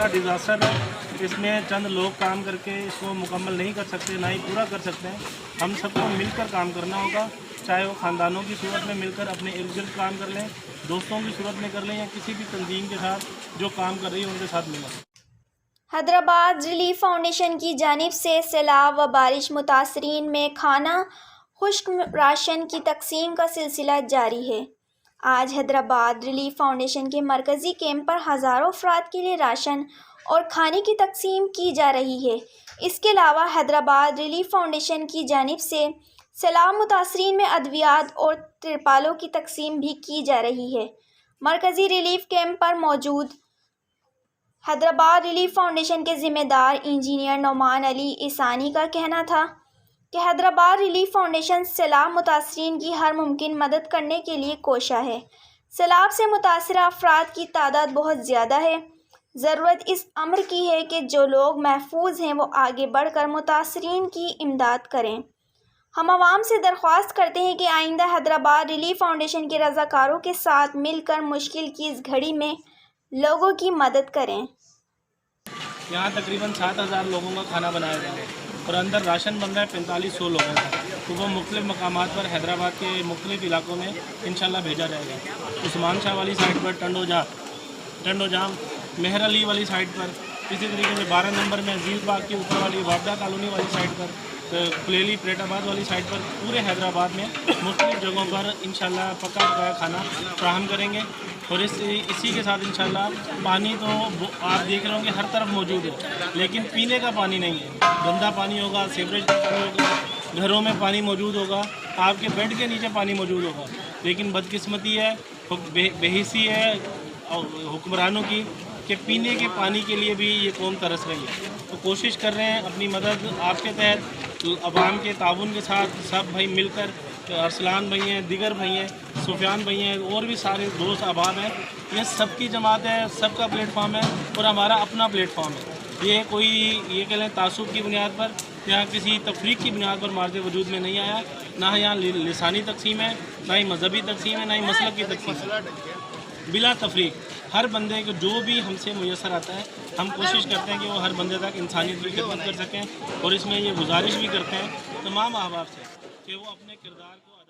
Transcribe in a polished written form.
बड़ा डिज़ास्टर है। इसमें चंद लोग काम करके इसको मुकम्मल नहीं कर सकते, ना ही पूरा कर सकते हैं। हम सबको मिलकर काम करना होगा, चाहे वो ख़ानदानों की सूरत में मिलकर अपने इर्द गिर्द काम कर लें, दोस्तों की सूरत में कर लें, या किसी भी तंजीम के साथ जो काम कर रही है उनके साथ मिलें। हैदराबाद रिलीफ फाउंडेशन की जानिब से सैलाब व बारिश मुतासरीन में खाना खुश्क राशन की तकसीम का सिलसिला जारी है। आज हैदराबाद रिलीफ फाउंडेशन के मरकज़ी कैंप पर हज़ारों अफराद के लिए राशन और खाने की तकसीम की जा रही है। इसके अलावा हैदराबाद रिलीफ फाउंडेशन की जानिब से सैलाब मुतासरीन में अद्वियात और तिरपालों की तकसीम भी की जा रही है। मरकज़ी रिलीफ कैंप पर मौजूद हैदराबाद रिलीफ फाउंडेशन के ज़िम्मेदार इंजीनियर नौमान अली ईसानी का कहना था कि हैदराबाद रिलीफ फाउंडेशन सैलाब मुतासरीन की हर मुमकिन मदद करने के लिए कोशा है। सैलाब से मुतासरा अफराद की तादाद बहुत ज़्यादा है। ज़रूरत इस अम्र की है कि जो लोग महफूज हैं वो आगे बढ़कर मुतासरीन की इमदाद करें। हम आवाम से दरख्वास्त करते हैं कि आइंदा हैदराबाद रिलीफ फाउंडेशन के रज़ाकारों के साथ मिलकर मुश्किल की इस घड़ी में लोगों की मदद करें। यहाँ तकरीबन 7,000 लोगों का खाना बनाया जाएगा और अंदर राशन बन रहा है 4500 लोगों का। तो वो मुख्तलिफ़ मकामात पर हैदराबाद के मुख्तलिफ़ इलाकों में इंशाल्लाह भेजा जाएगा। उस्मान शाह वाली साइड पर टंडोजाम मेहर अली वाली साइड पर, इसी तरीके से 12 नंबर में अजीज़ बाग के ऊपर वाली वापदा कॉलोनी वाली साइड पर, खुलेली प्रेटाबाद वाली साइड पर, पूरे हैदराबाद में मुख्तलिफ़ जगहों पर इंशाल्लाह पका पकाया खाना फ्राहम करेंगे। और इसी के साथ इंशाल्लाह पानी तो आप देख रहे होंगे हर तरफ मौजूद है, लेकिन पीने का पानी नहीं है। गंदा पानी होगा, सीवरेज का पानी होगा, घरों में पानी मौजूद होगा, आपके बेड के नीचे पानी मौजूद होगा। लेकिन बदकिस्मती है, बेहिसी है हुक्मरानों की कि पीने के पानी के लिए भी ये कौम तरस रही है। तो कोशिश कर रहे हैं अपनी मदद आपके तहत अवाम के ताउन के साथ सब भाई मिलकर, अरसलान भाई हैं, दिगर भाई हैं, सुफियान भाई हैं, और भी सारे दोस्त अहबाब हैं। ये सबकी जमात है, सबका प्लेटफॉर्म है और हमारा अपना प्लेटफॉर्म है। ये कोई ये कह लें तासुब की बुनियाद पर या किसी तफरीक की बुनियाद पर मार्ज़ वजूद में नहीं आया। ना यहाँ लिसानी तकसीम है, ना ही मजहबी तकसीम है, ना ही मसलक की तकसीम है। बिला तफरीक हर बंदे को जो भी हमसे मुयसर आता है, हम कोशिश करते हैं कि वो हर बंदे तक इंसानियत की खिदमत कर सकें। और इसमें ये गुजारिश भी करते हैं तमाम अहबाब से कि वो अपने किरदार को